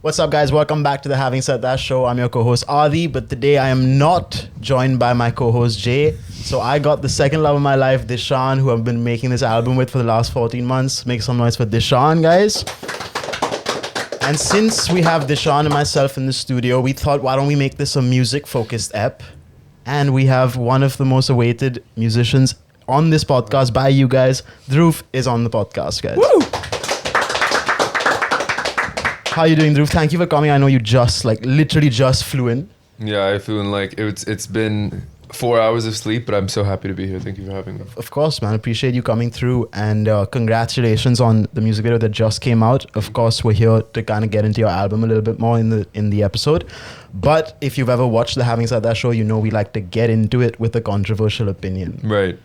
What's up, guys? Welcome back to the Having Said That show. I'm your co-host Adi, but today I am not joined by my co-host Jay. So I got the second love of my life, Dishan, who I've been making this album with for the last 14 months. Make some noise for Dishan, guys. And since we have Dishan and myself in the studio, we thought, why don't we make this a music-focused ep? And we have one of the most awaited musicians on this podcast by you guys. Dhruv is on the podcast, guys. Woo! How are you doing, Dhruv? Thank you for coming. I know you literally just flew in. Yeah, I feel like it's been 4 hours of sleep, but I'm so happy to be here. Thank you for having me. Of course, man. Appreciate you coming through, and congratulations on the music video that just came out. Of course, we're here to kind of get into your album a little bit more in the episode. But if you've ever watched the Having Said That show, you know we like to get into it with a controversial opinion. Right.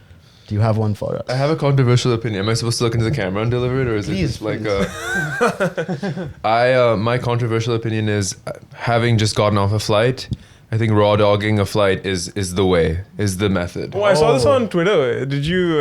Do you have one for us? I have a controversial opinion. Am I supposed to look into the camera and deliver it, or is Please, it just like my controversial opinion is having just gotten off a flight. I think raw dogging a flight is the way, is the method. Oh, I saw this on Twitter. Did you?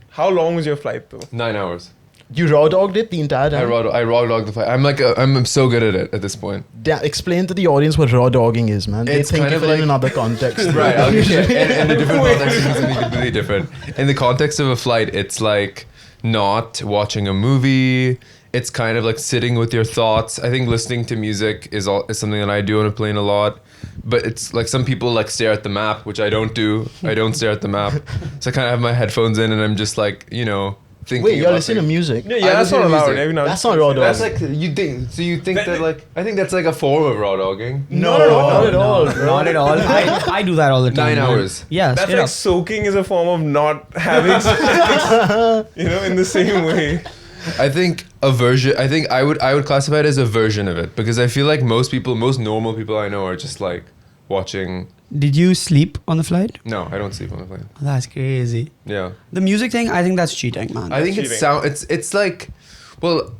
How long was your flight though? 9 hours. You raw dogged it the entire time? I raw dogged the flight. I'm so good at it at this point. Explain to the audience what raw dogging is, man. They It's think kind of of it in like- another context. Right. Okay. And the different context is something completely different. In the context of a flight, it's like not watching a movie. It's kind of like sitting with your thoughts. I think listening to music is something that I do on a plane a lot. But it's like some people like stare at the map, which I don't do. I don't stare at the map. So I kind of have my headphones in and I'm just like, thinking. Wait, you're about listening to music? Yeah, I that's listen not to allowed. music. Every now That's not raw dogging. That's like you think. So you think that like I think that's like a form of raw dogging. No, not at all. Bro. Not at all. I do that all the time. 9 hours. Yeah, That's straight like up. soaking is a form of not having sex, in the same way. I think I would classify it as a version of it because I feel like most normal people I know are just like watching. Did you sleep on the flight? No, I don't sleep on the plane. Oh, that's crazy. Yeah. The music thing, I think that's cheating, man. I think cheating. it's like, well,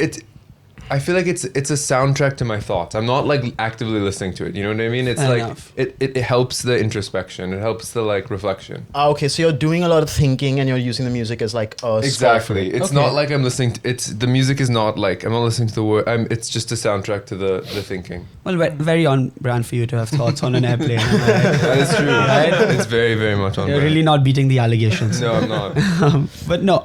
I feel like it's a soundtrack to my thoughts. I'm not like actively listening to it. You know what I mean? It's Fair like enough. it helps the introspection. It helps the like reflection. Okay, so you're doing a lot of thinking and you're using the music as like a Exactly. score. It's not like I'm listening. The music is not like I'm not listening to the word. It's just a soundtrack to the thinking. Well, very on brand for you to have thoughts on an airplane. That is true. Right? It's very very much on. You're brand. really not beating the allegations. No, I'm not. But no,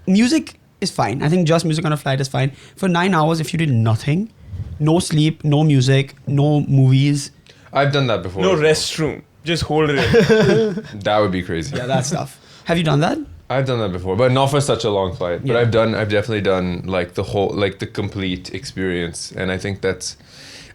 music is fine. I think just music on a flight is fine. For 9 hours, if you did nothing, no sleep, no music, no movies. I've done that before. No as well. restroom. Just hold it in. That would be crazy. Yeah, that stuff. Have you done that? I've done that before, but not for such a long flight. But Yeah. I've definitely done like the complete experience, and I think that's.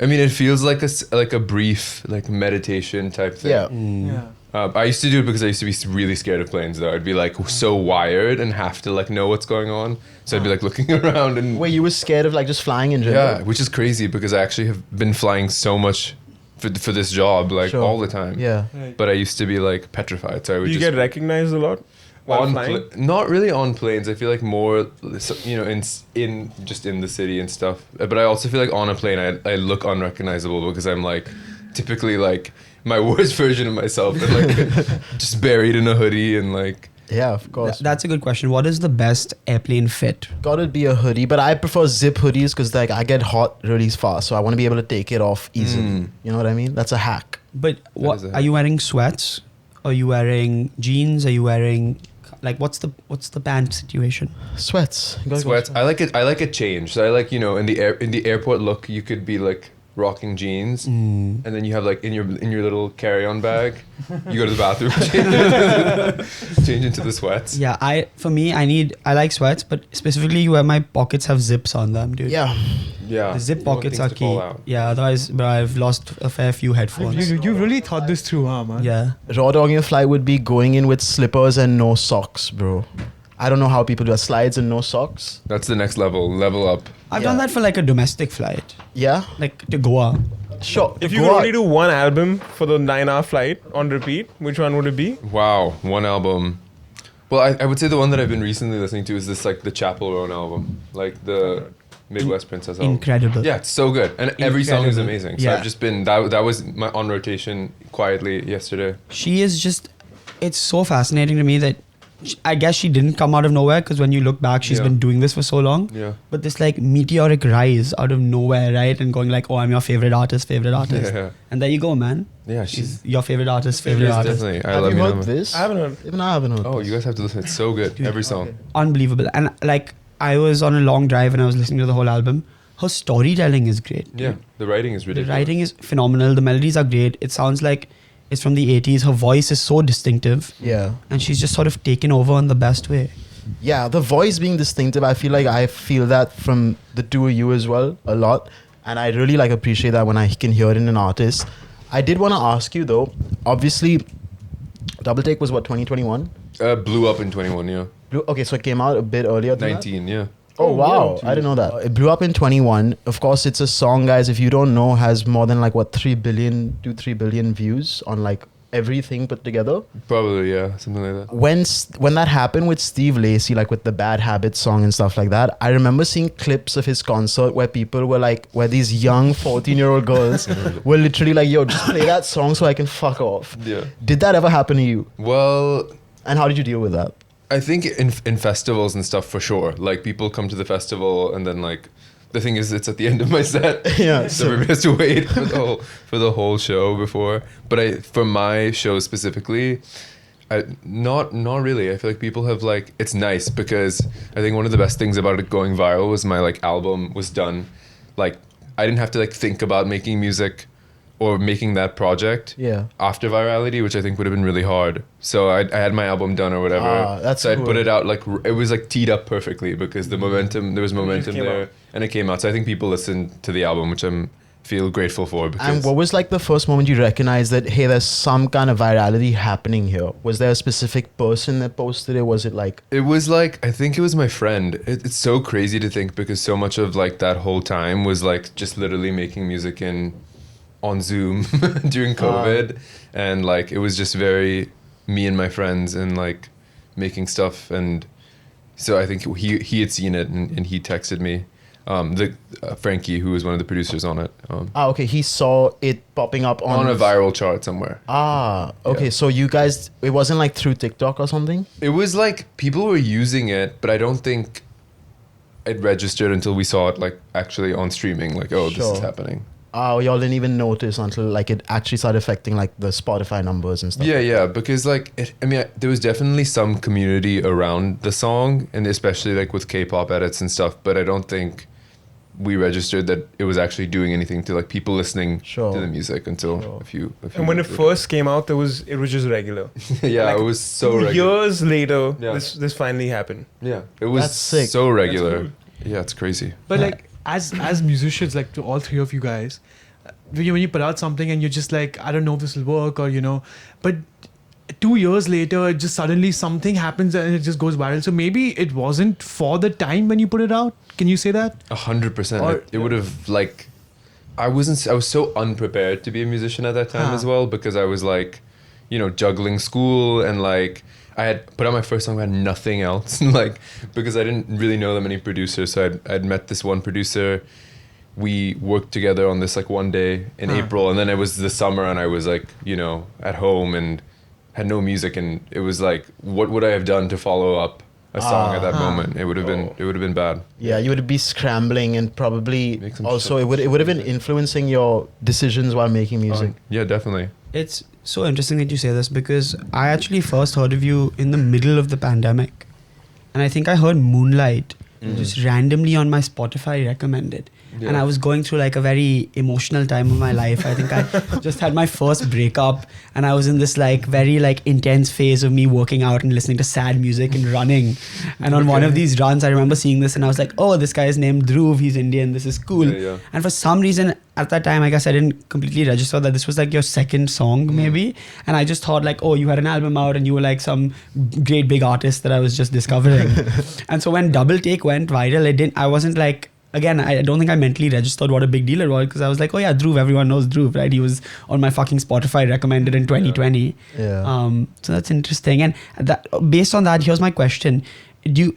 I mean, it feels like a brief like meditation type thing. Yeah. I used to do it because I used to be really scared of planes. Though I'd be like so wired and have to like know what's going on, so I'd be like looking around and. Wait, you were scared of like just flying in general? Yeah, which is crazy because I actually have been flying so much for this job like Sure. all the time. Yeah. But I used to be like petrified, so I would Do you just get recognized a lot while on flying? not really on planes. I feel like more, in just in the city and stuff. But I also feel like on a plane, I look unrecognizable because I'm like typically like my worst version of myself, and like just buried in a hoodie and like. Yeah, of course. That's a good question. What is the best airplane fit? Gotta be a hoodie, but I prefer zip hoodies because like I get hot really fast, so I want to be able to take it off easily. You know what I mean? That's a hack. But what is a are you wearing? Sweats? Are you wearing jeans? Are you wearing like what's the pant situation? Sweats. You gotta go Sweats. I like a change. So I like in the airport look, you could be like rocking jeans, and then you have like in your little carry-on bag, you go to the bathroom, change into the sweats. Yeah, I like sweats, but specifically where my pockets have zips on them, dude. Yeah. Yeah. The zip You want pockets things are to key. fall out. Yeah, otherwise, but I've lost a fair few headphones. You really thought this through, huh, man? Yeah. Raw dogging a flight would be going in with slippers and no socks, bro. I don't know how people do that. Slides and no socks. That's the next level up. I've done Yeah. that for like a domestic flight, Yeah. like to Goa. Sure. If you could only do one album for the 9-hour flight on repeat, which one would it be? Wow, one album. Well, I would say the one that I've been recently listening to is this like the Chapel Roan album, like the Midwest Princess album. Incredible. Yeah, it's so good, and every song is Incredible. amazing. So Yeah. I've just been that was my on rotation quietly yesterday. She is just, it's so fascinating to me that I guess she didn't come out of nowhere, because when you look back, she's Yeah. been doing this for so long. Yeah. But this like meteoric rise out of nowhere, right? And going like, oh, I'm your favorite artist. Yeah. And there you go, man. Yeah, She's your favorite artist, favorite Yes, artist. definitely. I Have love you heard Noma. this? I haven't heard. Even I haven't heard. Oh, this. you guys have to listen. It's so good. Dude, Every song. okay. Unbelievable. And like, I was on a long drive and I was listening to the whole album. Her storytelling is great. Yeah, the writing is The ridiculous. writing is phenomenal. The melodies are great. It sounds like it's from the 80s. Her voice is so distinctive. Yeah. And she's just sort of taken over in the best way. Yeah, the voice being distinctive, I feel like I feel that from the two of you as well a lot, and I really like appreciate that when I can hear it in an artist. I did want to ask you though. Obviously, Double Take was what 2021. Blew up in 21, yeah. Okay, so it came out a bit earlier than that? 19, yeah. Oh wow, I didn't know that. It blew up in 21. Of course, it's a song, guys. If you don't know, has more than like what 3 billion views on like everything put together. Probably, yeah. Something like that. When that happened with Steve Lacy, like with the Bad Habits song and stuff like that, I remember seeing clips of his concert where people were like, where these young 14-year-old girls were literally like, yo, just play that song so I can fuck off. Yeah. Did that ever happen to you? Well, And how did you deal with that? I think in festivals and stuff for sure. Like people come to the festival and then like the thing is it's at the end of my set. Yeah, So so- everybody has to wait for the whole show before. But for my show specifically, not really. I feel like people have like it's nice because I think one of the best things about it going viral was my like album was done. Like I didn't have to like think about making music or making that project Yeah. after virality, which I think would have been really hard. So I had my album done or whatever. That's so I cool. put it out like it was like teed up perfectly because there was momentum came there out. and it came out. So I think people listened to the album, which I'm feel grateful for. Because And what was like the first moment you recognized that, hey, there's some kind of virality happening here? Was there a specific person that posted it? Was it like, it was like I think it was my friend. It's so crazy to think because so much of like that whole time was like just literally making music on Zoom during COVID, and like it was just very me and my friends and like making stuff. And so I think he had seen it and he texted me. Frankie, who was one of the producers on it, okay, he saw it popping up on a viral chart somewhere. Okay, Yeah. so you guys, it wasn't like through TikTok or something? It was like people were using it, but I don't think it registered until we saw it like actually on streaming. Like, oh, this is Sure. happening. Y'all didn't even notice until like it actually started affecting like the Spotify numbers and stuff. Yeah, because like there was definitely some community around the song, and especially like with K-pop edits and stuff. But I don't think we registered that it was actually doing anything to like people listening Sure. to the music until Sure. a few. And when it months first came out, it was just regular. later. yeah, like, it was so 2 regular. years later, Yeah. this finally happened. Yeah, it was That's sick. so regular. That's Yeah, it's crazy. But like as musicians, like to all three of you guys, when you put out something and you're just like, I don't know if this will work or but 2 years later, it just suddenly something happens and it just goes viral. So maybe it wasn't for the time when you put it out. Can you say that? 100%. Or- It would have like, I was so unprepared to be a musician at that time Huh. as well because I was like, juggling school and like I had put out my first song, I had nothing else, like because I didn't really know that many producers. So I'd met this one producer. We worked together on this like one day in Huh. April, and then it was the summer, and I was like, at home and had no music, and it was like, what would I have done to follow up a song at that moment? It would have been bad. Yeah, you would be scrambling and probably Make some also shit. it would have been influencing your decisions while making music. Yeah, definitely. It's so interesting that you say this because I actually first heard of you in the middle of the pandemic. And I think I heard Moonlight just randomly on my Spotify recommended. And I was going through like a very emotional time of my life. I think I just had my first breakup and I was in this like very like intense phase of me working out and listening to sad music and running. And on one of these runs, I remember seeing this and I was like, oh, this guy is named Dhruv. He's Indian. This is cool. Yeah. And for some reason at that time, I guess I didn't completely register that this was like your second song maybe. And I just thought like, oh, you had an album out and you were like some great big artist that I was just discovering. And so when Double Take went viral, I wasn't like, again, I don't think I mentally registered what a big deal it was because I was like, oh yeah, Dhruv, everyone knows Dhruv, right? He was on my fucking Spotify recommended in 2020. Yeah. So that's interesting. And that, based on that, here's my question. Do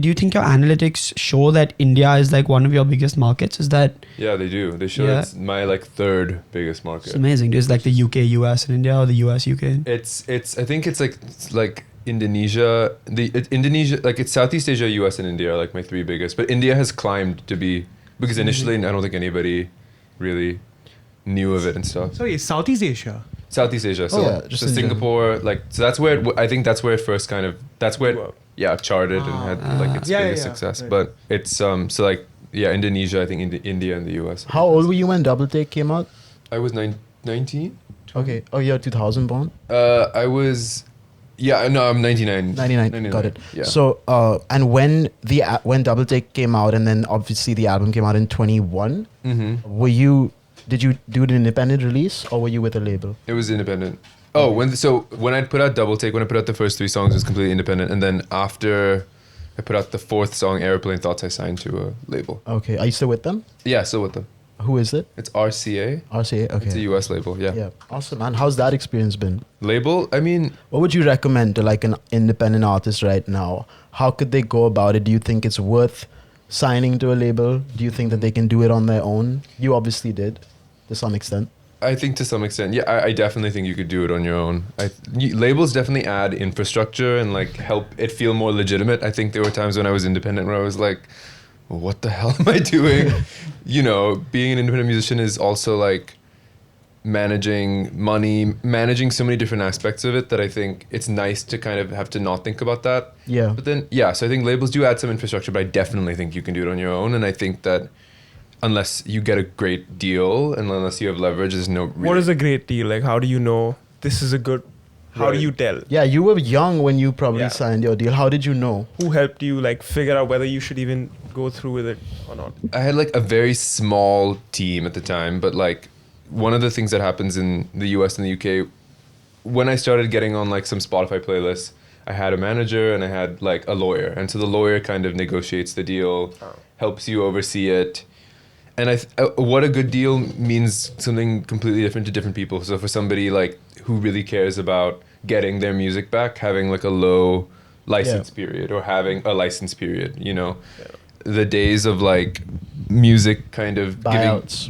you think your analytics show that India is like one of your biggest markets? Is that Yeah, they do. They show Yeah. it's my like third biggest market. it's amazing? Is like the UK, US and India or the US, UK? It's I think it's like Indonesia, Indonesia, like it's Southeast Asia, US, and India are like my three biggest. But India has climbed to be, because initially I don't think anybody really knew of it and stuff. Sorry, Southeast Asia. Southeast Asia, so, yeah, just so in Singapore, like so that's where I think that's where it first kind of charted and had like its biggest success. Right. But it's so like Indonesia, I think India and the US. How old were you when Double Take came out? I was 19. Okay. Oh, you're 2000 born? I was, I'm 99. 99. Got it. Yeah. So, and when Double Take came out, and then obviously the album came out in 21, did you do an independent release, or were you with a label? It was independent. Oh, when I put out Double Take, when I put out the first three songs, it was completely independent. And then after I put out the fourth song, Airplane Thoughts, I signed to a label. Okay. Are you still with them? Yeah, still with them. Who is it? It's RCA. RCA. Okay. It's a US label, yeah. Yeah. Awesome, man. How's that experience been? Label, I mean, What would you recommend to like an independent artist right now? How could they go about it? Do you think it's worth signing to a label? Do you think that they can do it on their own? You obviously did, to some extent. I think to some extent, yeah, I definitely think you could do it on your own. Labels definitely add infrastructure and like help it feel more legitimate. I think there were times when I was independent where I was like, well, what the hell am I doing? Being an independent musician is also like managing money, managing so many different aspects of it that I think it's nice to kind of have to not think about that. Yeah. But then, so I think labels do add some infrastructure, but I definitely think you can do it on your own. And I think that unless you get a great deal and unless you have leverage, there's no... What is a great deal? Like, how do you know this is a good... How do Right. you tell? Yeah, you were young when you probably Yeah. signed your deal. How did you know? Who helped you like figure out whether you should even go through with it or not? I had like a very small team at the time, but like one of the things that happens in the US and the UK, when I started getting on like some Spotify playlists, I had a manager and I had like a lawyer. And so the lawyer kind of negotiates the deal, helps you oversee it. And what a good deal means something completely different to different people. So for somebody like who really cares about getting their music back, having like a low license period or having a license period, the days of like music kind of Buyouts.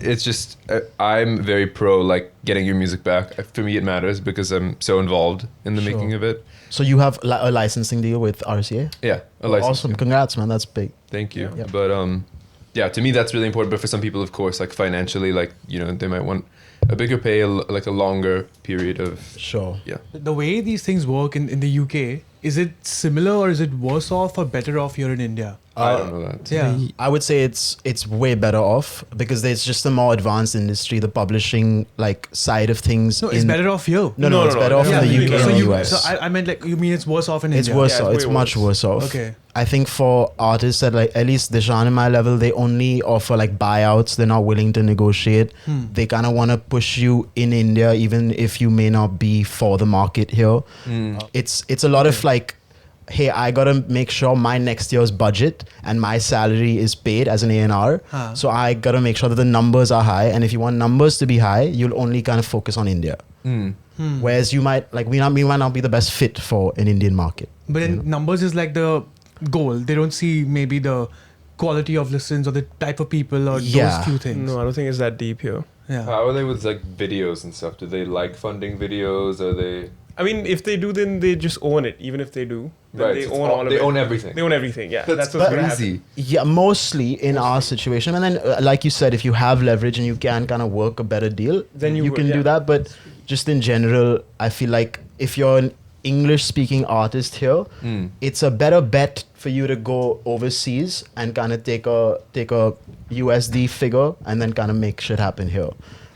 it's just I'm very pro like getting your music back. For me it matters because I'm so involved in the Sure. making of it. So you have a licensing deal with RCA? Yeah, a license. Awesome. Congrats, man. That's big. Thank you. Yeah. But to me that's really important. But for some people, of course, like financially, like they might want a bigger pay, like a longer period of. Sure. Yeah. The way these things work in the UK, is it similar or is it worse off or better off here in India? I don't know that. Yeah. I would say it's way better off because there's just a more advanced industry, the publishing like side of things. No, it's better off here. No, it's better off in the UK so and the you, US. So I meant like you mean it's worse off in It's India? worse Yeah, off. it's It's way much worse. worse off. Okay. I think for artists at like at least Deshaun and my level, they only offer like buyouts. They're not willing to negotiate. They kind of want to push you in India, even if you may not be for the market here. It's a lot of like, hey, I gotta make sure my next year's budget and my salary is paid as an A&R. So I gotta make sure that the numbers are high. And if you want numbers to be high, you'll only kind of focus on India. Whereas you might like we might not be the best fit for an Indian market. But then numbers is like the goal. They don't see maybe the quality of listens or the type of people or Yeah. those few things. No, I don't think it's that deep here. Yeah. How are they with like videos and stuff? Do they like funding videos? Are they? I mean, if they do, then they just own it. Even if they do, then they so it's own all of they it. own everything. They own everything. Yeah, That's what's gonna happen. crazy. Yeah, mostly in our situation. And then, like you said, if you have leverage and you can kind of work a better deal, Then you you would, can do yeah. that. But just in general, I feel like if you're an English-speaking artist here, it's a better bet for you to go overseas and kind of take a USD figure and then kind of make shit happen here.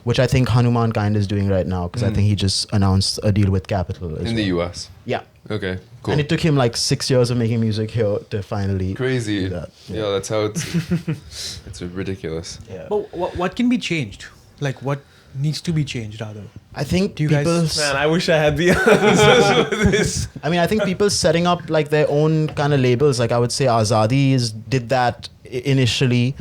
Which I think Hanuman kind of is doing right now because I think he just announced a deal with Capital as In the well. US. Yeah. Okay, cool. And it took him like 6 years of making music here to finally Crazy. do that. Yeah, that's how it's. It's ridiculous. Yeah. But what can be changed? Like what needs to be changed rather? I think Do you guys- people... Man, I wish I had the answers for this. I mean, I think people setting up like their own kind of labels. Like I would say Azadi did that initially.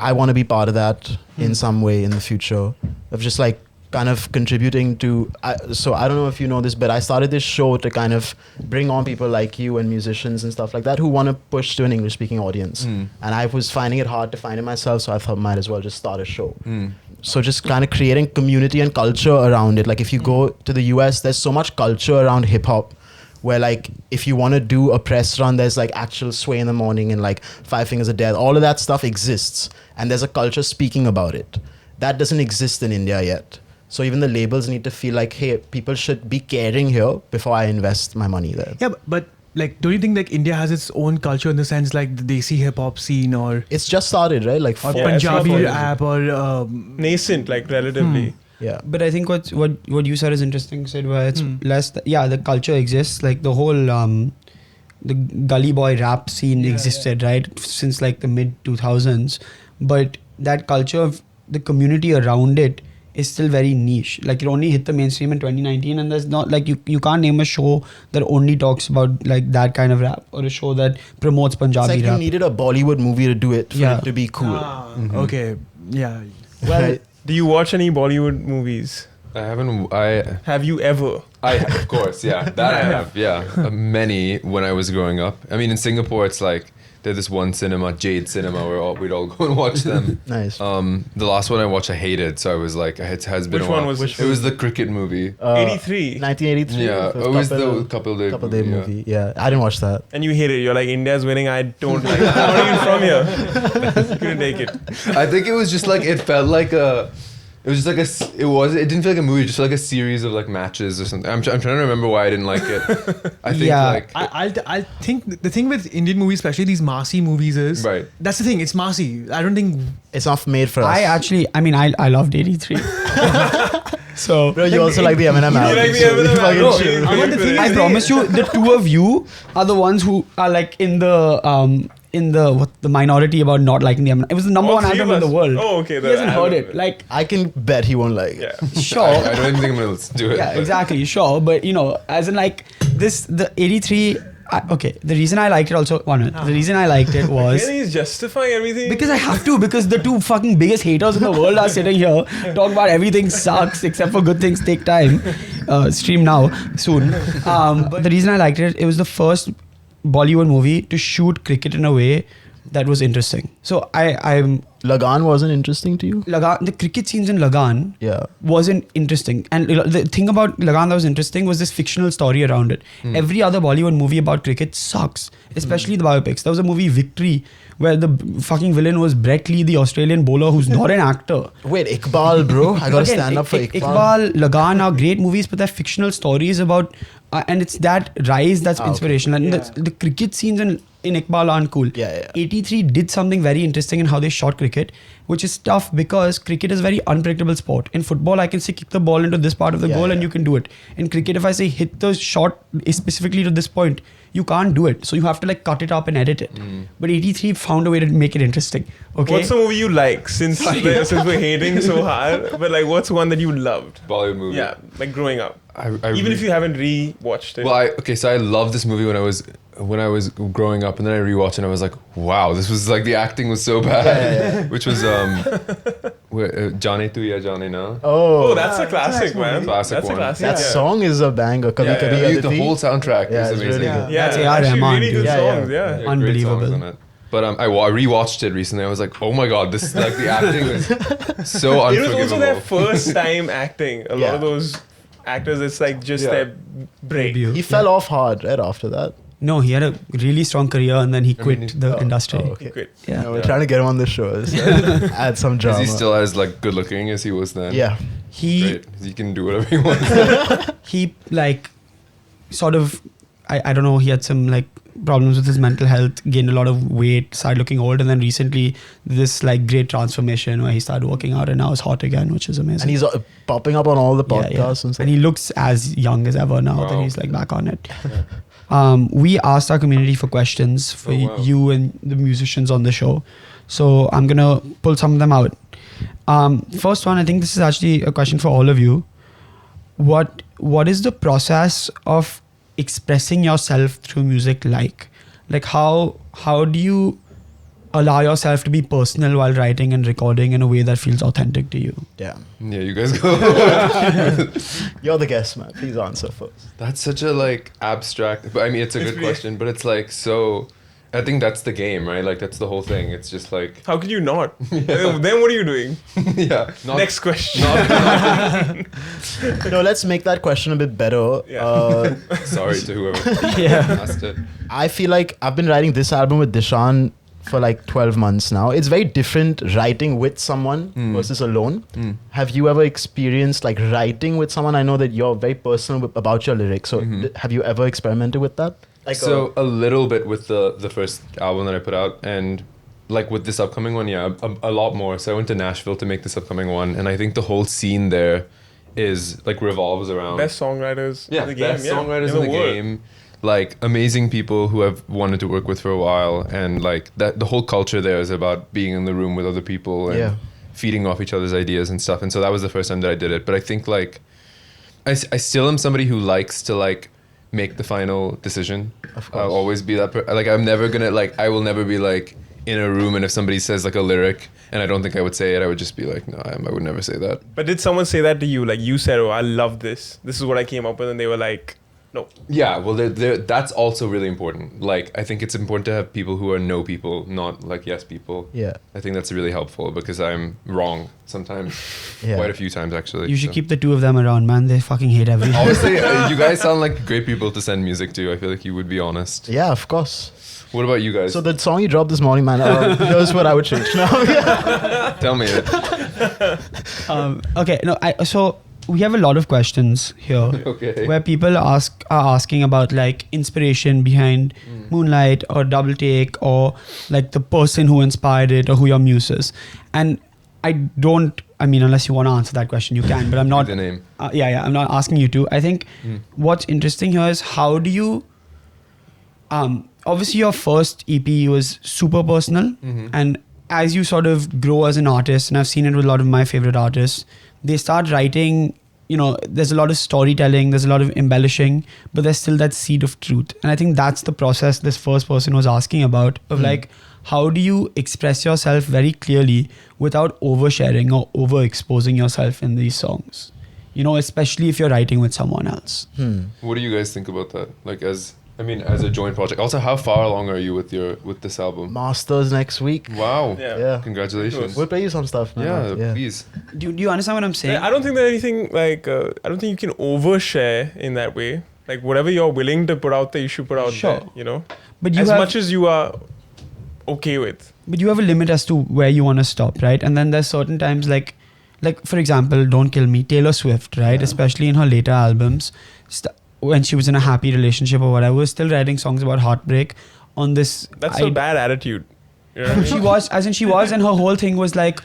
I want to be part of that in some way in the future of just like kind of contributing to. So I don't know if you know this, but I started this show to kind of bring on people like you and musicians and stuff like that who want to push to an English speaking audience. And I was finding it hard to find it myself. So I thought might as well just start a show. So just kind of creating community and culture around it. Like if you go to the US, there's so much culture around hip hop where like if you want to do a press run, there's like actual Sway in the Morning and like Five Fingers of Death. All of that stuff exists and there's a culture speaking about it. That doesn't exist in India yet. So even the labels need to feel like, hey, people should be caring here before I invest my money there. Yeah, but like, don't you think like India has its own culture in the sense like the Desi hip hop scene or It's just started, right? Like or Yeah, it's not Punjabi always- rap or Nascent, like relatively. yeah. But I think what you said is interesting, Sid, where it's less the culture exists, like the whole the gully boy rap scene existed right since like the mid 2000s, but that culture of the community around it is still very niche. Like it only hit the mainstream in 2019, and there's not like you can't name a show that only talks about like that kind of rap or a show that promotes It's Punjabi like you rap. needed a Bollywood movie to do it for Yeah. it to be cool. okay, yeah. Well, Do you watch any Bollywood movies? I haven't. Have you ever? Of course, yeah. That I have, yeah. Many when I was growing up. I mean, in Singapore, it's like there's this one cinema, Jade Cinema, where we'd all go and watch them. nice. The last one I watched, I hated, so I was like, it has been Which a while. one was It was the cricket movie. 83. 1983. Yeah, the it was couple- the couple day couple day yeah. movie. Yeah, I didn't watch that. And you hate it. You're like, India's winning. I don't like it. I'm not even from here. Couldn't take it. I think it was just like it felt like a. It was just like it didn't feel like a movie, just like a series of like matches or something. I'm trying to remember why I didn't like it. I think Yeah. like I think the thing with Indian movies, especially these Marcy movies, is Right. that's the thing. It's Marcy. I don't think It's not made for us. I loved 83. So Bro, you also like the Eminem album. like the so Eminem you fucking album. chill. No, but the thing I is, promise you, the two of you are the ones who are like in the minority about not liking the Eminem. It was the number All one three of album in the us. world. Oh, okay. He hasn't heard it. Like, I can bet he won't like it. Yeah. sure. I don't even think I'm gonna do it. Yeah, but- exactly. Sure. But, you know, as in like the 83. Okay. The reason I liked it also, one minute. The reason I liked it was. Really, he's justifying everything. Because I have to, because the two fucking biggest haters in the world are sitting here, talk about everything sucks except for good things take time. Stream now, soon. But the reason I liked it, it was the first Bollywood movie to shoot cricket in a way that was interesting. So I'm Lagan wasn't interesting to you? the cricket scenes in Lagan Yeah. wasn't interesting. And the thing about Lagan that was interesting was this fictional story around it. Every other Bollywood movie about cricket sucks, especially the biopics. There was a movie Victory where the fucking villain was Brett Lee, the Australian bowler who's not an actor. Wait, Iqbal, bro. I gotta Again, stand up for Iqbal. Iqbal, Lagan are great movies, but they're fictional stories about, and it's that rise that's Okay. inspirational. And Yeah. the cricket scenes in Iqbal aren't cool. Yeah. 83 did something very interesting in how they shot cricket, which is tough because cricket is a very unpredictable sport. In football, I can say kick the ball into this part of the goal and you can do it. In cricket, if I say hit the shot specifically to this point, you can't do it. So you have to like cut it up and edit it. But 83 found a way to make it interesting. Okay. What's the movie you like since we're hating so hard? But like, what's one that you loved? Bollywood movie. Yeah, like growing up. I Even if you haven't re-watched it. Well, so I loved this movie when I was growing up, and then I rewatched it and I was like, wow, this was like the acting was so bad. Which was Jane Tu Ya Jane Na. Oh, that's a classic, man. Classic That's one. a classic. That yeah. song is a banger. Kabhi Yeah, Kabhi yeah. The Aditi. whole soundtrack Yeah, is it's amazing. really good. Yeah, That's actually A.R. Rahman, really good dude. Yeah, yeah. songs. Yeah. Yeah, great Unbelievable. songs on it. But I rewatched it recently. I was like, oh my god, this like the acting was so It unforgivable. was also their first time acting. A lot Yeah. of those actors, it's like just Yeah. their break. Debut. He fell off hard right after that. No, he had a really strong career and then he quit mean, the industry. okay. Good. Yeah. No, we're trying to get him on the show. So add some drama. Is he still as like good looking as he was then? Yeah. He Great. He can do whatever he wants. he like sort of I don't know, he had some like problems with his mental health, gained a lot of weight, started looking old, and then recently this like great transformation where he started working out and now is hot again, which is amazing. And he's popping up on all the Yeah, podcasts yeah. and stuff. And he looks as young as ever now that Wow. he's like back on it. We asked our community for questions for Oh, wow. you and the musicians on the show. So I'm going to pull some of them out. First one, I think this is actually a question for all of you. What is the process of expressing yourself through music like? Like how do you allow yourself to be personal while writing and recording in a way that feels authentic to you? Yeah. Yeah, you guys go. You're the guest, man. Please answer first. That's such a like abstract. But I mean, it's a good question. But it's like so. I think that's the game, right? Like that's the whole thing. It's just like How could you not? Then what are you doing? yeah. Next question. No, let's make that question a bit better. Yeah. Sorry to whoever Yeah. asked it. I feel like I've been writing this album with Dishan for like 12 months now. It's very different writing with someone versus alone. Have you ever experienced like writing with someone? I know that you're very personal about your lyrics. So have you ever experimented with that? Like So a little bit with the first album that I put out, and like with this upcoming one, yeah, a lot more. So I went to Nashville to make this upcoming one, and I think the whole scene there is like revolves around Best songwriters in the game. best songwriters in the world. game, like amazing people who I've wanted to work with for a while, and like that the whole culture there is about being in the room with other people and feeding off each other's ideas and stuff. And so that was the first time that I did it. But I think like I still am somebody who likes to like make the final decision. Of course. I'll always be that like I'm never gonna like I will never be like in a room and if somebody says like a lyric and I don't think I would say it, I would just be like, no, I would never say that. But did someone say that to you? Like you said, oh, I love this. This is what I came up with. And they were like, no. Yeah, well, that's also really important. Like, I think it's important to have people who are no people, not like yes people. Yeah. I think that's really helpful because I'm wrong sometimes, Yeah. quite a few times actually. You should so. keep the two of them around, man. They fucking hate everything. Honestly, you guys sound like great people to send music to. I feel like you would be honest. Yeah, of course. What about you guys? So the song you dropped this morning, man, here's what I would change now. Tell me it. Okay, no, so we have a lot of questions here Okay. where people are asking about like inspiration behind Moonlight or Double Take or like the person who inspired it or who your muse is. And I mean, unless you want to answer that question, you can, but I'm not. The name. I'm not asking you to. I think what's interesting here is how do you, obviously your first EP was super personal, and as you sort of grow as an artist, and I've seen it with a lot of my favorite artists, they start writing, you know, there's a lot of storytelling, there's a lot of embellishing, but there's still that seed of truth. And I think that's the process this first person was asking about, of like, how do you express yourself very clearly without oversharing or overexposing yourself in these songs? You know, especially if you're writing with someone else. What do you guys think about that? Like as a joint project. Also, how far along are you with this album? Masters next week. Wow. Yeah. Congratulations. We'll play you some stuff, man. Yeah, please. Do you understand what I'm saying? I don't think there's anything like, I don't think you can overshare in that way. Like whatever you're willing to put out there, you should put out Sure. there, you know? But As much as you are okay with. But you have a limit as to where you want to stop, right? And then there's certain times like for example, Don't Kill Me, Taylor Swift, right? Especially in her later albums, when she was in a happy relationship or whatever, was still writing songs about heartbreak on this. That's a bad attitude. You know what I mean? She was, and her whole thing was like,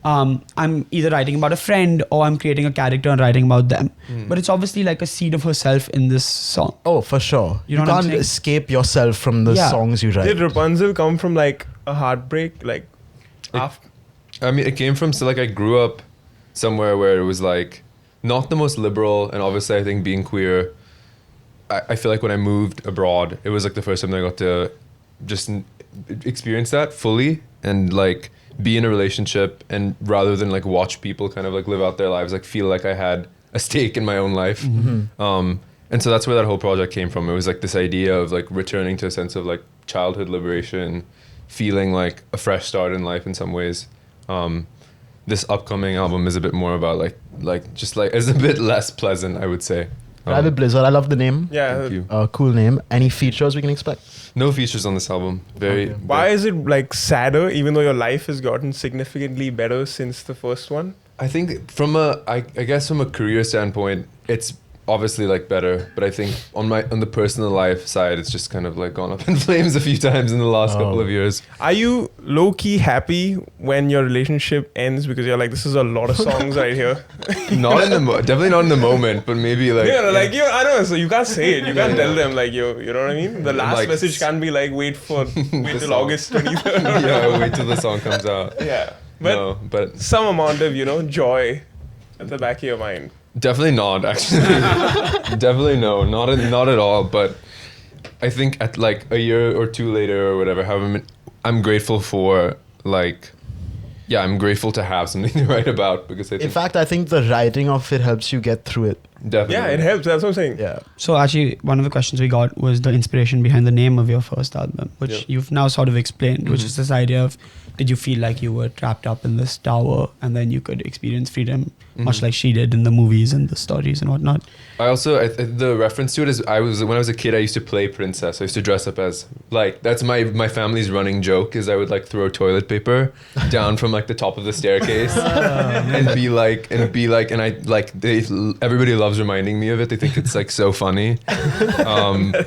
I'm either writing about a friend or I'm creating a character and writing about them. But it's obviously like a seed of herself in this song. Oh, for sure. You know what I'm can't saying? escape yourself from the songs you write. Did Rapunzel come from like a heartbreak? Like after? I mean, it came from, so like I grew up somewhere where it was like not the most liberal, and obviously I think being queer, I feel like when I moved abroad, it was like the first time that I got to just experience that fully and like be in a relationship, and rather than like watch people kind of like live out their lives, like feel like I had a stake in my own life. And so that's where that whole project came from. It was like this idea of like returning to a sense of like childhood liberation, feeling like a fresh start in life in some ways. This upcoming album is a bit more about like just like it's a bit less pleasant, I would say. Private Blizzard, I love the name. Yeah. Thank you. Cool name. Any features we can expect? No features on this album. Why is it like sadder, even though your life has gotten significantly better since the first one? I think I guess from a career standpoint, it's obviously like better, but I think on the personal life side, it's just kind of like gone up in flames a few times in the last couple of years. Are you low-key happy when your relationship ends because you're like, this is a lot of songs right here? Not in the definitely not in the moment, but maybe like I don't know, so you can't say it. You can't tell them like you know what I mean? The last Like, message can't be like wait till song. August 23rd. yeah, wait till the song comes out. Yeah. But Some amount of, joy at the back of your mind. definitely not, actually. Definitely no, not at all. But I think at like a year or two later or whatever, I'm grateful for I'm grateful to have something to write about, because I think In fact, I think the writing of it helps you get through it. Definitely. Yeah, it helps. That's what I'm saying. Yeah. So actually, one of the questions we got was the inspiration behind the name of your first album, which Yeah. you've now sort of explained, which Mhm. is this idea of, did you feel like you were trapped up in this tower and then you could experience freedom, much Mhm. like she did in the movies and the stories and whatnot? I also the reference to it is when I was a kid I used to play princess. I used to dress up as like that's my family's running joke is I would like throw toilet paper down from like the top of the staircase and be like and I like everybody loves reminding me of it. They think it's like so funny.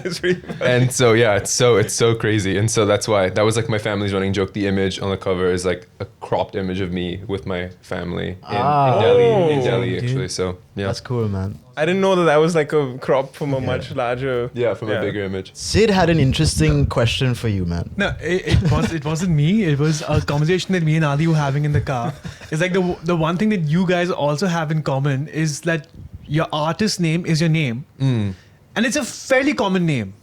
It's really funny. And so yeah, it's so crazy. And so that's why that was like my family's running joke. The image on the cover is like a cropped image of me with my family in Oh. Delhi actually. So yeah. That's cool, man. I didn't know that was like a crop from a much larger. Yeah, from a bigger image. Sid had an interesting question for you, man. No, it wasn't me. It was a conversation that me and Adi were having in the car. It's like the one thing that you guys also have in common is that your artist name is your name, Mm. and it's a fairly common name,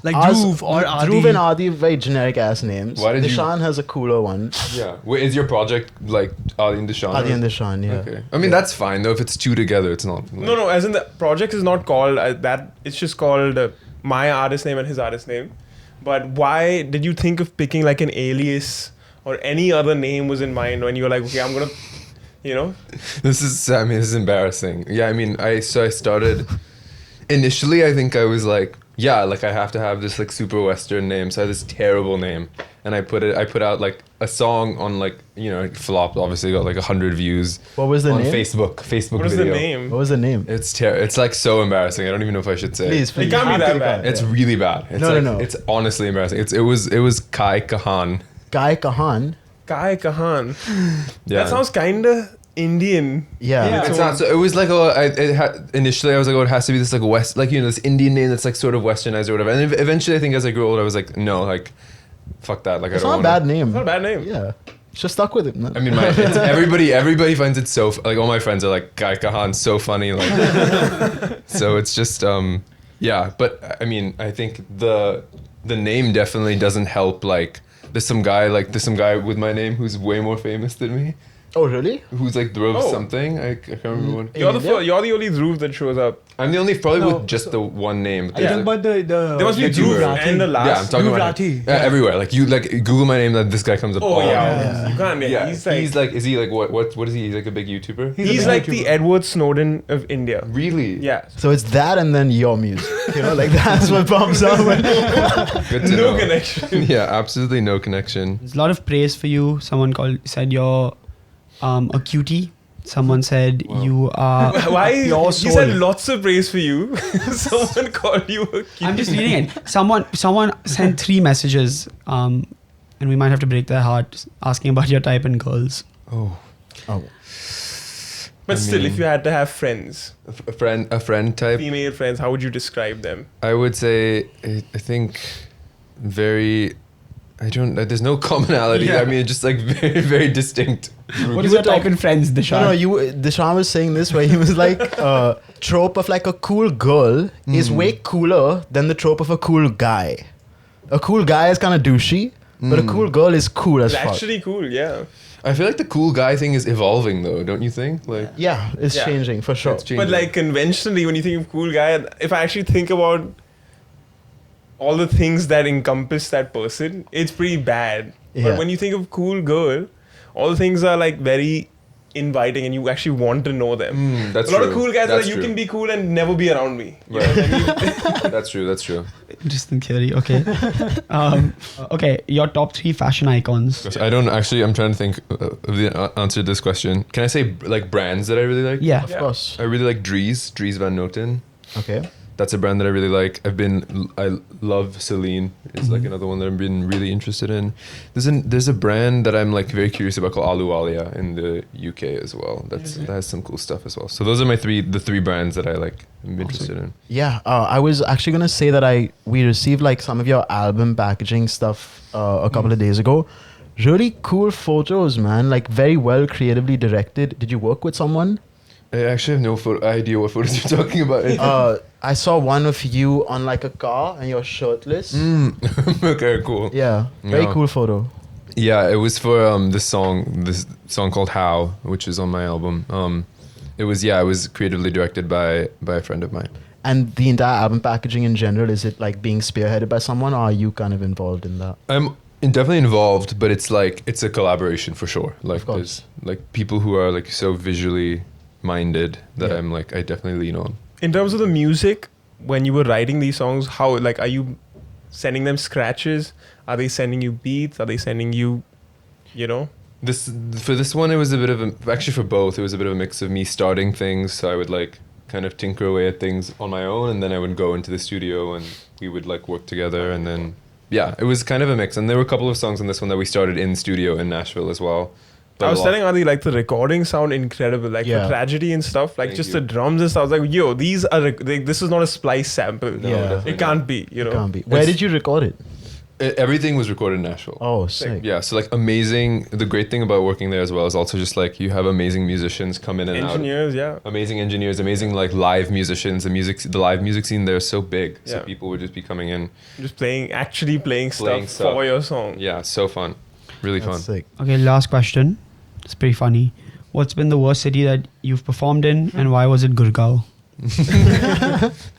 like Ours- Dhruv or Adi. Dhruv and Adi have very generic ass names. Why did you- Dishan has a cooler one. Yeah. Wait, is your project like Adi and Deshaun? Adi and Dishan, yeah. Okay. I mean, that's fine though. If it's two together, it's not. Like, No, as in the project is not called that. It's just called my artist name and his artist name. But why did you think of picking like an alias or any other name was in mind when you were like, okay, I'm gonna, you know? This is embarrassing. Yeah, I mean, I started initially. I think I was like, yeah, like I have to have this like super Western name. So I had this terrible name, and I put out like a song on like it flopped. Obviously, got like 100 views. What was the on name? Facebook What is the video. name? What was the name? It's like so embarrassing. I don't even know if I should say. Please, It please. can't be You have that to bad. It's really bad. It's No. It's honestly embarrassing. It was Kai Kahan. Guy Kahan. Kai Kahan. Yeah. That sounds kinda Indian. Yeah. It's not. So it was like initially I was like, oh, it has to be this like West, like this Indian name that's like sort of Westernized or whatever. And then eventually, I think as I grew older, I was like, no, like, fuck that. Like, It's I not don't a want bad name. It's not a bad name. Yeah. Just stuck with it, man. I mean, everybody finds it so like all my friends are like Guy Kahan so funny like so it's just yeah, but I mean I think the name definitely doesn't help. Like there's some guy with my name who's way more famous than me, Oh, really? who's like Dhruv Oh. something. I can't remember what. You're the India? you're the only Dhruv that shows up. I'm the only probably No, with just the one name. Are you talking about the There must be YouTuber. Dhruv and the last. Yeah, I'm talking Dhruv about Rathi. everywhere. Like you like Google my name, that this guy comes up. Oh all yeah. over. You can't. Yeah, He's like is he like what is he? He's like a big YouTuber. he's a like big the YouTuber. Edward Snowden of India. Really? Yeah. So it's that and then your music. Like that's what pops up. Good to No know. connection. Yeah, absolutely no connection. There's a lot of praise for you. Someone said you're a cutie. Someone said Wow. you are Why? a pure He soul. said lots of praise for you. Someone called you a cutie. I'm just reading it. Someone sent 3 messages, and we might have to break their heart asking about your type in girls. Oh, Oh. But I still, mean- if you had to have friends, a friend type. female friends, how would you describe them? I would say I think very. I don't. There's no commonality. Yeah. I mean, just like very very distinct. What is your type in friends, Dishan? No, Dishan was saying this where he was like, trope of like a cool girl is way cooler than the trope of a cool guy. A cool guy is kind of douchey, but a cool girl is cool as It's fuck. actually cool, yeah. I feel like the cool guy thing is evolving though, don't you think? Like Yeah, it's Yeah. changing for sure. it's changing. But like conventionally, when you think of cool guy, if I actually think about all the things that encompass that person, it's pretty bad. Yeah. But when you think of cool girl, all the things are like very inviting and you actually want to know them. that's a lot true. of cool guys are That's like, you true. can be cool and never be around me. You know Right. what I mean? That's true. That's true. Interesting theory. Okay. Okay. Your top 3 fashion icons. I don't actually. I'm trying to think of the answer to this question. Can I say like brands that I really like? Yeah. Of Yeah. course. I really like Dries Van Noten. Okay. That's a brand that I really like. I love Celine. Is like another one that I've been really interested in. There's a brand that I'm like very curious about called Ahluwalia in the UK as well. That has some cool stuff as well. So those are the three brands that I like. I'm interested in. Yeah, I was actually gonna say that we received like some of your album packaging stuff a couple of days ago. Really cool photos, man. Like very well creatively directed. Did you work with someone? I actually have no idea what photos you're talking about. I saw one of you on like a car and you're shirtless. Okay, cool. Yeah, very Yeah. cool photo. Yeah, it was for this song called How, which is on my album. it was creatively directed by a friend of mine. And the entire album packaging in general, is it like being spearheaded by someone, or are you kind of involved in that? I'm definitely involved, but it's a collaboration for sure. Like Of course. there's like people who are like so visually minded that Yeah. I definitely lean on. In terms of the music, when you were writing these songs, how like are you sending them scratches? Are they sending you beats? Are they sending you, For this one, it was a bit of actually for both, it was a bit of a mix of me starting things. So I would like kind of tinker away at things on my own, and then I would go into the studio and we would like work together, and then it was kind of a mix. And there were a couple of songs on this one that we started in studio in Nashville as well. But I was a lot- telling Adi, like the recordings sound incredible, like Yeah. for Tragedy and stuff, like Thank just you. the drums and stuff. I was like, yo, these are this is not a splice sample. No, Yeah. definitely It can't be, It can't be. Where It's- did you record it? Everything was recorded in Nashville. Oh, sick. Yeah, so like amazing. The great thing about working there as well is also just like you have amazing musicians come in and Engineers, yeah. out. Amazing engineers, amazing like live musicians. The live music scene there is so big, so Yeah. people would just be coming in. Just actually playing Playing stuff stuff. for your song. Yeah, so fun, really fun. That's sick. Okay, last question. It's pretty funny. What's been the worst city that you've performed in, and why was it Gurgaon?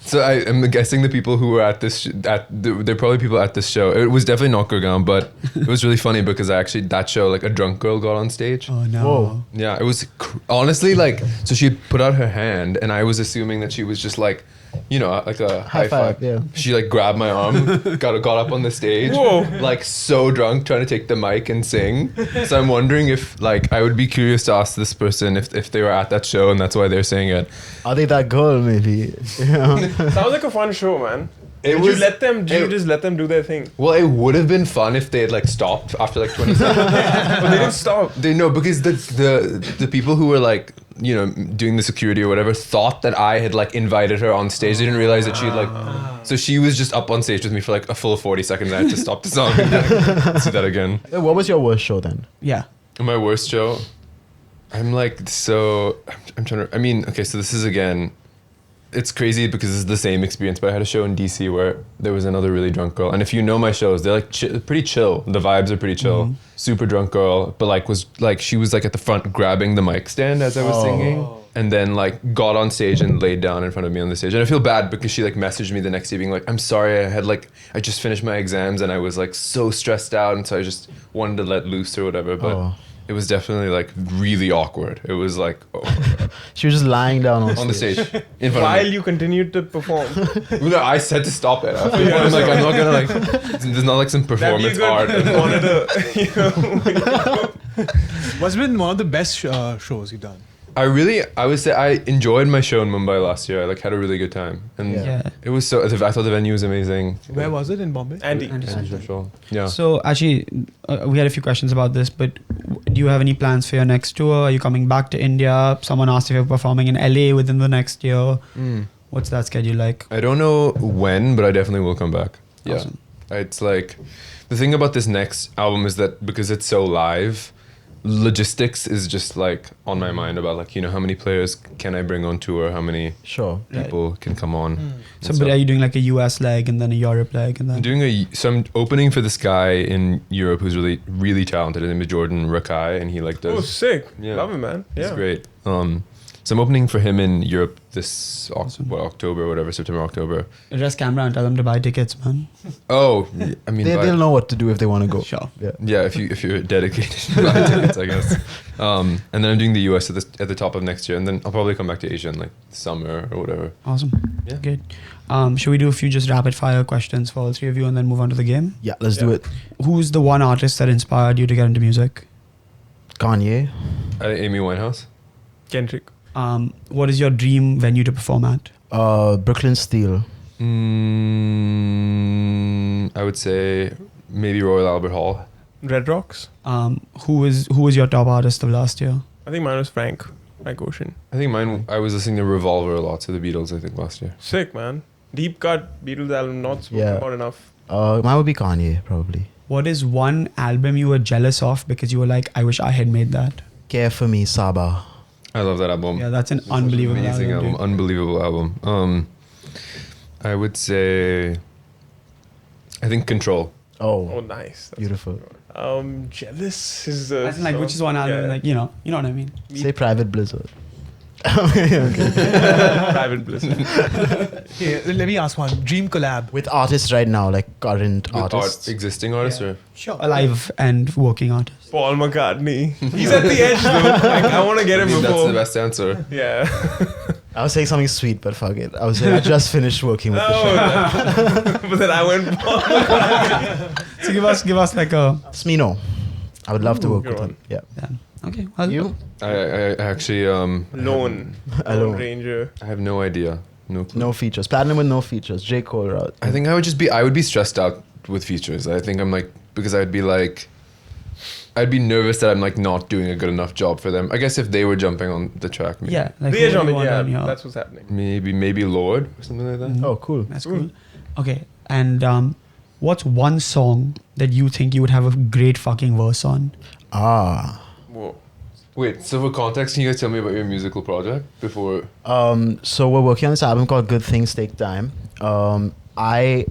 So I am guessing the people who were at this they're probably people at this show. It was definitely not Gurgaon, but it was really funny because that show, like a drunk girl got on stage. Oh no. Whoa. Yeah, it was honestly like, so she had put out her hand and I was assuming that she was just like, like a high five. yeah. She like grabbed my arm, got up on the stage, Whoa. like so drunk, trying to take the mic and sing. So I'm wondering if like I would be curious to ask this person if they were at that show and that's why they're saying it. Are they that girl, maybe? Yeah. Sounds like a fun show, man. It Did was- you just let them do their thing? Well, it would have been fun if they had like stopped after like 20 seconds. But they didn't stop. They know because the people who were like doing the security or whatever thought that I had like invited her on stage. They didn't realize that she had like, so she was just up on stage with me for like a full 40 seconds. I had to stop the song and like, see that again. What was your worst show then? Yeah. My worst show, I'm like so I'm trying to. I mean, okay, so this is again. It's crazy because it's the same experience, but I had a show in DC where there was another really drunk girl. And if you know my shows, they're like pretty chill. The vibes are pretty chill. Mm-hmm. Super drunk girl, but she was like at the front grabbing the mic stand as I was singing. And then like got on stage and laid down in front of me on the stage. And I feel bad because she like messaged me the next day being like, I'm sorry, I just finished my exams and I was like so stressed out. And so I just wanted to let loose or whatever. But it was definitely like really awkward. It was like, She was just lying down on the stage in front While of me. you continued to perform. No, I said to stop it. I'm not gonna like. There's not like some That'd be a performance good art. monitor. What's been one of the best shows you've done? I would say I enjoyed my show in Mumbai last year. I like had a really good time, and Yeah. it was so. I thought the venue was amazing. Where was it? In Bombay? Andy. Special. Yeah. So actually, we had a few questions about this, but do you have any plans for your next tour? Are you coming back to India? Someone asked if you're performing in LA within the next year. What's that schedule like? I don't know when, but I definitely will come back. Yeah. Awesome. It's like the thing about this next album is that because it's so live, logistics is just like on my mind about like how many players can I bring on tour, how many Sure. people can come on. So, but are you doing like a US leg and then a Europe leg and then? I'm opening for this guy in Europe who's really really talented. His name is Jordan Rakai, and he like Oh, does. sick. Yeah. Love it, man. He's Yeah. great. So I'm opening for him in Europe this Awesome. October, whatever, September, October. Address camera and tell them to buy tickets, man. Oh, I mean, They'll know what to do if they want to go. Sure. Yeah. yeah, if you're dedicated to buy tickets, I guess. And then I'm doing the US at the top of next year, and then I'll probably come back to Asia in like summer or whatever. Awesome. Yeah. Good. Should we do a few just rapid fire questions for all three of you and then move on to the game? Yeah, let's do it. Who's the one artist that inspired you to get into music? Kanye. Amy Winehouse. Kendrick. What is your dream venue to perform at? Brooklyn Steel. I would say maybe Royal Albert Hall. Red Rocks. Who was your top artist of last year? I think mine was Frank Ocean. I think I was listening to Revolver a lot, to the Beatles, I think, last year. Sick, man. Deep cut Beatles album, not spoken Yeah. about enough. Mine would be Kanye, probably. What is one album you were jealous of because you were like, I wish I had made that? Care for Me, Saba. I love that album. Yeah, that's an It's such unbelievable an amazing album, album. dude. Unbelievable album. I would say, I think Control. Oh, Oh, nice. That's beautiful. Jealous is As in, like, which is one album, Yeah. like, you know what I mean? Say Private Blizzard. Private bliss. Here, let me ask one. Dream collab. With artists right now, like current With artists. existing artists or Sure. Alive and working artist. Paul McCartney. He's at the edge though. Like, I want to get him that's before. the best answer. Yeah. I was saying something sweet, but fuck it. I was saying I just finished working with the show. Oh, but then I went Paul McCartney. So give us like a. Smino. I would love to work Good with one. him. Yeah. Yeah. Okay. Well, You? I actually Lone Alone. Ranger. I have no idea. No clue. No features. Platinum with no features. J. Cole route. I think I would be stressed out with features. I think I'm like, because I'd be nervous that I'm like not doing a good enough job for them. I guess if they were jumping on the track, maybe. Yeah. Like The who edge do on you it, want yeah. on your- That's what's happening. Maybe Lord or something like that. Mhm. Oh, cool. That's cool. Okay. And what's one song that you think you would have a great fucking verse on? Ah. Whoa. Wait, so for context, can you guys tell me about your musical project before? So we're working on this album called Good Things Take Time. I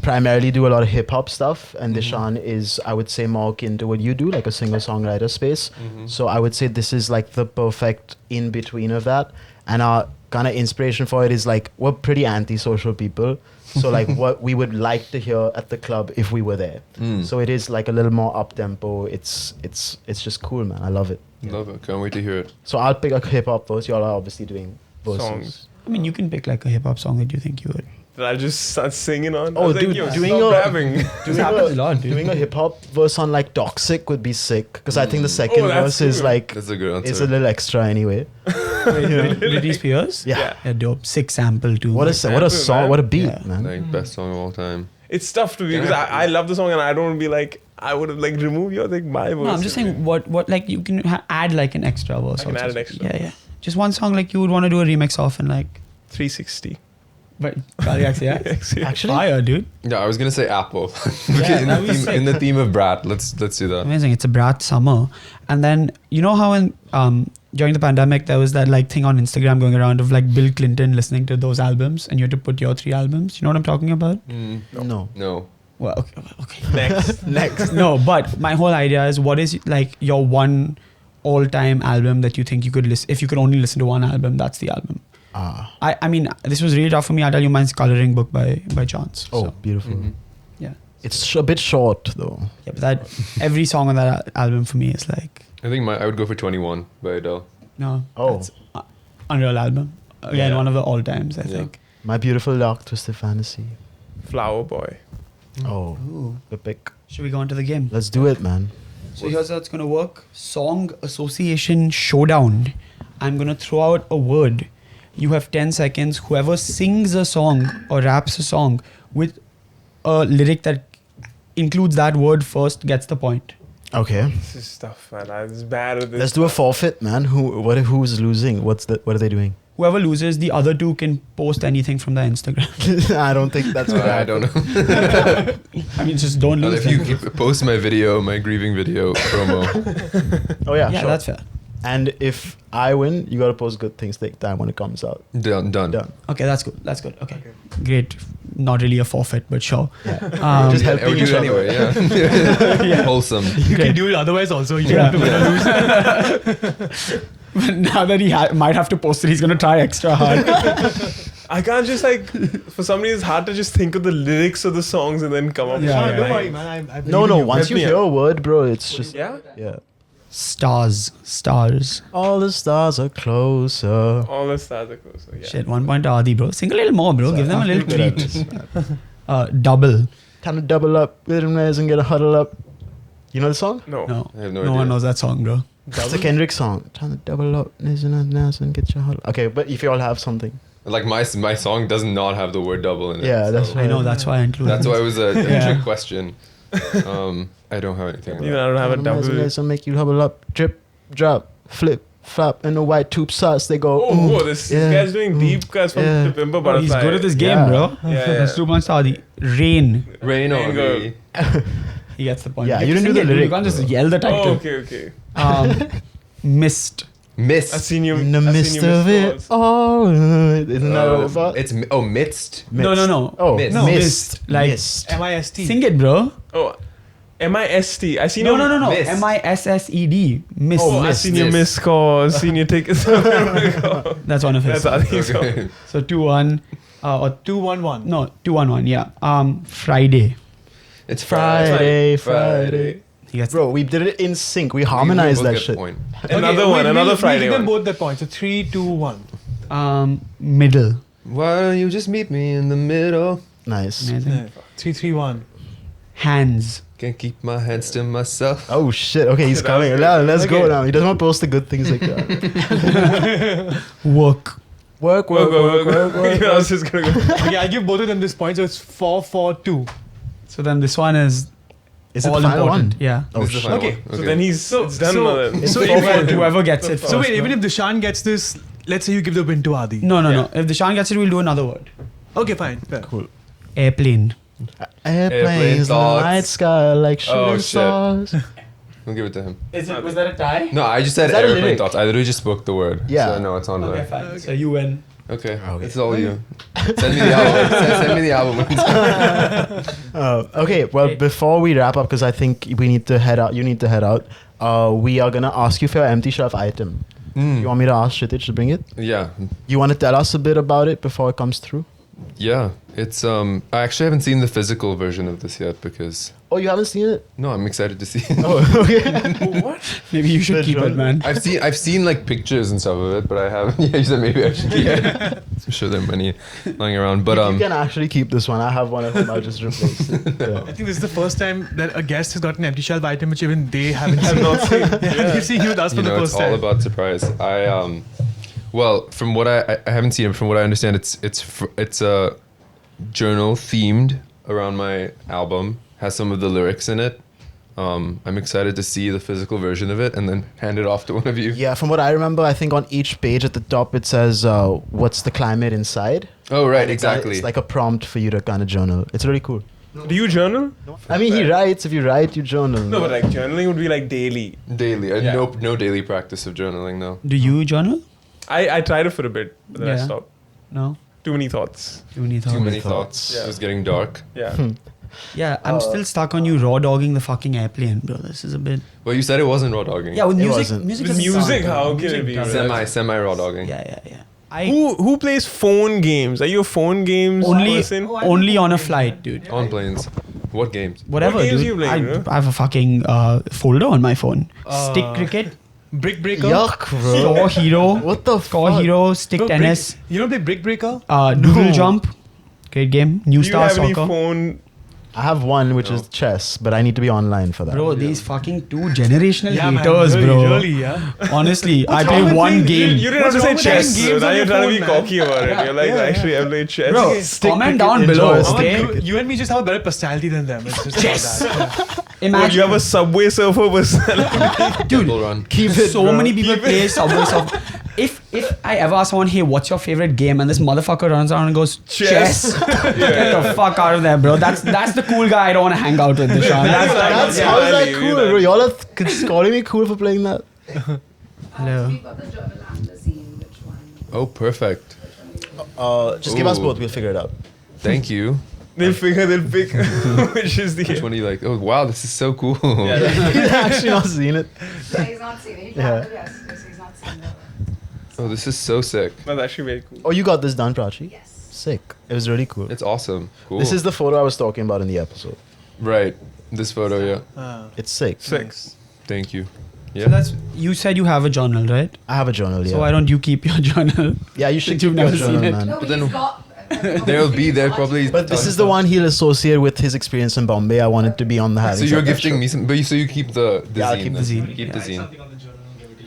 primarily do a lot of hip hop stuff, and Dishan is, I would say, more akin to what you do, like a singer songwriter space. So I would say this is like the perfect in between of that. And our kind of inspiration for it is like we're pretty antisocial people. So like what we would like to hear at the club if we were there. So it is like a little more up tempo. It's just cool, man. I love it. Love it. Can't wait to hear it. So I'll pick a hip hop verse. Y'all are obviously doing verses. Songs. I mean, you can pick like a hip hop song that you think you would. Did I just start singing on? I Oh, was like, dude, yo, doing stop a- rapping. Doing happens a lot, dude. Doing a hip hop verse on like Toxic would be sick because I think the second Oh, that's verse is cool. like That's a good answer. it's a little extra anyway. Britney Spears? Yeah. Yeah, dope. Sick sample too. What a Sample, song! man. What a beat, Yeah. man. like best song of all time. It's tough to be because I love the song and I don't want to be like, I would have like removed your like my verse. No, I'm just saying what like you can add like an extra verse. I can also. add an extra. Yeah. Just one song like you would want to do a remix of and like. 360. But cardiacs, yeah. Actually, Fire, dude. Yeah, I was gonna say Apple. Yeah, in, that the was theme, sick. in the theme of Brat, let's do that. Amazing. It's a Brat summer. And then you know how in during the pandemic there was that like thing on Instagram going around of like Bill Clinton listening to those albums and you had to put your 3 albums. You know what I'm talking about? no. No. Well, okay. Next. No, but my whole idea is what is like your one all-time album that you think you could listen if you could only listen to one album, that's the album. Ah. I mean this was really tough for me. I'll tell you mine's Coloring Book by Chance. Oh, So, beautiful. yeah. It's a bit short though. Yeah, but that every song on that album for me is like I think I would go for 21 by Adele. no. Oh. That's Unreal album. Again, Yeah. one of the all-times, I Yeah. think. My Beautiful Dark Twisted Fantasy. Flower Boy. Oh, Ooh. good pick. Should we go on to the game? Let's do it, man. So here's how it's gonna work. Song Association Showdown. I'm gonna throw out a word. You have 10 seconds. Whoever sings a song or raps a song with a lyric that includes that word first gets the point. Okay. This is tough, man. I'm just bad at this. Let's do a forfeit, man. Who's losing? What are they doing? Whoever loses, the other two can post anything from their Instagram. I don't think that's what I don't know. I mean, just don't Well, lose. if you them. keep, post my grieving video promo. Oh yeah, Yeah, sure. that's fair. And if I win, you gotta post Good Things Take Time when it comes out. Done. Done. Okay, that's good. That's good. Okay. Great. Not really a forfeit, but sure. Yeah. Just Just I helping would do each it other. anyway. Yeah. Wholesome. You can do it otherwise also. You don't have to win or lose. But now that he might have to post it, he's gonna try extra hard. I can't just like, for some reason, it's hard to just think of the lyrics of the songs and then come up with Yeah, something. Don't worry, man. I believe No, in you. once Help you me hear out. a word, bro, it's just Yeah? yeah. Stars. All the stars are closer. All the stars are closer. Yeah. Shit, 1 point to Adi, bro. Sing a little more, bro. Give them a little Good at treat. this. Double. Time to double up, little guys and get a huddle up. You know the song? No. No. I have no No idea. one knows that song, bro. It's a Kendrick song. Time to double up, listen and dance and get your huddle. Okay, but if you all have something, Like my song does not have the word double in it. Yeah, that's I know, that's why I included That's why it was a Yeah. trick question. I don't have anything. Like Even that. I don't have a Time to rise and double. dance and make you huddle up, drip, drop, flip, flop, and the white tube sauce. They go. Oh, ooh, whoa, this yeah, guy's doing ooh, deep cuts from yeah. the Pimper Bro, Butterfly. he's good at this game, Yeah. bro. Yeah, That's 2 points to Adi. Rain. Rain on Rain me. He gets the point. Yeah, have you to didn't do sing the it, dude. lyric, You can't just bro. yell the title. Oh, okay. Mist. Mist. I seen you. In the I seen midst you of miss it calls. all. Isn't that what it's about? It's midst. No. Oh, Mist. No, mist. mist. Like, Mist. MIST. sing it, bro. Oh, MIST. I seen No, your no. Miss. MISSED. Miss. Oh, I Miss. seen your missed calls, seen your tickets. That's one of his. That's Adi. So. Okay. So 2-1. Or 2-1-1. no, 2-1-1. Yeah. Friday. It's Friday. He gets Bro, we did it in sync. We harmonized that shit. Point. Another Friday We'll give them one. both that point. So 3-2-1. middle. Why don't you just meet me in the middle? Nice. Amazing. 3-3-1. Hands. Can't keep my hands to myself. Oh shit. Okay, he's coming. Let's go now. He doesn't want to post the good things like that. Work. Work. I was just gonna go. Okay, I'll give both of them this point. So it's 4-4-2. So then this one is Is it all the final important. one? Yeah. Oh This is the shit. final Okay, one. So then it's done. so- then. It's So four, if- four, two. Whoever gets it first. So wait, no? even if Dishan gets this, let's say you give the win to Adi. No. If Dishan gets it, we'll do another word. Okay, fine. Fair. Cool. Airplane. Airplanes in the thoughts. night sky like Oh, shooting shit. stars. We'll give it to him. Was that a tie? No, I just said Is that a airplane lyric? thoughts. I literally just spoke the word. Yeah. So no, it's on Okay, there. fine. So you win. Okay. Okay. It's all you. Send me the album. Send me the album. Okay, well, before we wrap up, because I think we need to head out, you need to head out, we are going to ask you for your empty shelf item. You want me to ask Kshitij to bring it? Yeah. You want to tell us a bit about it before it comes through? Yeah. It's I actually haven't seen the physical version of this yet because Oh, you haven't seen it? no, I'm excited to see it. Oh, okay. Maybe you should The keep it, joint. man. I've seen like pictures and stuff of it, but I haven't. Yeah, you said maybe I should keep it. I'm sure there are many lying around, but You can actually keep this one. I have one at home. I'll just replace it. Yeah. I think this is the first time that a guest has got an empty shelf item which even they haven't seen. not seen. Yeah, they've seen you with us for you the know, it's first all time. about surprise. Well, from what I haven't seen it. From what I understand, it's a journal themed around my album. Has some of the lyrics in it. I'm excited to see the physical version of it and then hand it off to one of you. Yeah, from what I remember, I think on each page at the top it says, what's the climate inside? Oh, right, And exactly. It's like a prompt for you to kind of journal. It's really cool. Do you journal? I mean, he writes. If you write, you journal. No, but like journaling would be like daily. Daily. Yeah. No daily practice of journaling, no. Do you journal? I tried it for a bit, but then I Yeah. stopped. No. Too many thoughts. Too many Too thoughts. many thoughts. Yeah. It was getting dark. Yeah. Yeah, I'm still stuck on you raw dogging the fucking airplane, bro. This is a bit. Well, you said it wasn't raw dogging. Yeah, with It music. wasn't. Music. With doesn't music, sound how good. can it Music be? doesn't- Semi raw dogging. Yeah. Who plays phone games? Are you a phone games person? Only on a flight, dude. On planes. What games? Whatever, What games dude. you playing, bro? I have a fucking folder on my phone. Stick cricket, Brick Breaker. Yuck, bro. score hero, What the score fuck? hero, stick Bro, tennis, You know play Brick Breaker? doodle No. jump. Great game. New Do you Star have any Soccer. phone? I have one which No. is chess, but I need to be online for that. Bro, these fucking two generational Yeah, man, haters, really, bro. Really, yeah. Honestly, I wrong play with one playing- game. You didn't have to What's say wrong with playing chess. So games now on you're your trying to be phone, man? cocky about it. You're like, Yeah. actually, I play chess. Bro, Stick comment cricket, down enjoy below, stick okay? cricket. You and me just have a better personality than them. It's just about that. What, Imagine, you have a Subway Surfer personality? dude, Double run. Keep it, so bro. many people play Subway Surfer. If I ever ask someone, hey, what's your favorite game? And this motherfucker runs around and goes, chess. Get the fuck out of there, bro. That's the cool guy I don't want to hang out with, Dishan. That's like, That's Yeah, how is that I cool, leave bro? that. Y'all are calling me cool for playing that. Hello. We've got the journal and the zine. Which one? Oh, perfect. Just give us Ooh. both. We'll figure it out. Thank you. They'll pick which is the. Which one do you like? Oh, wow, this is so cool. He's actually not seen it. Yeah, he's not seen it. He Yeah. traveled yesterday, so he's not seen it. Oh, this is so sick. That's actually very cool. Oh, you got this done, Prachi? Yes. Sick. It was really cool. It's awesome. Cool. This is the photo I was talking about in the episode. right. This photo, yeah. It's sick. Six. Thank you. So Yeah. that's, you said you have a journal, right? I have a journal, yeah. So why don't you keep your journal? yeah, you should Since you've keep your never seen journal, it. man. No, But he's then- got. There'll be there probably. But this is the one he'll associate with his experience in Bombay. I wanted to be on the So having. you're Said That gifting show. me some, but so you keep the Yeah, I'll zine. keep then. the zine. Keep the Yeah. zine.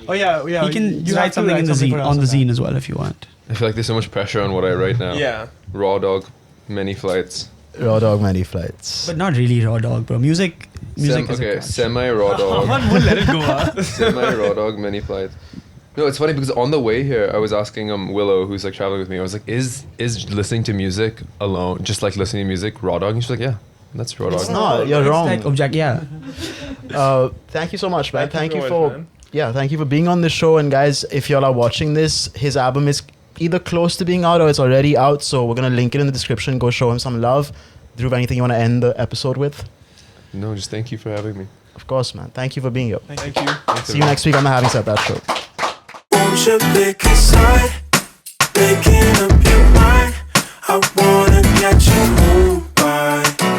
Oh yeah, yeah. You can you write have to something in the something zine for us on the that. zine as well if you want. I feel like there's so much pressure on what I write now. Yeah. Raw dog, many flights. Raw dog, many flights. But not really raw dog, bro. Music is a Okay, crutch. semi raw dog. Someone will let it go. Huh? Semi raw dog, many flights. No, it's funny because on the way here, I was asking Willow, who's like traveling with me. I was like, "Is listening to music alone, just like listening to music, raw dog?" And she's like, "Yeah, that's raw dog." It's not. You're It's wrong. like object, yeah. Thank you so much, man. Thank Thank you you so much, for man. thank you for being on the show. And guys, if y'all are watching this, his album is either close to being out or it's already out. So we're gonna link it in the description. Go show him some love. Dhruv, anything you want to end the episode with? No, just thank you for having me. Of course, man. Thank you for being here. Thank you. See you next week on the Having Said That show. Won't you pick a side? Making up your mind. I wanna get you home.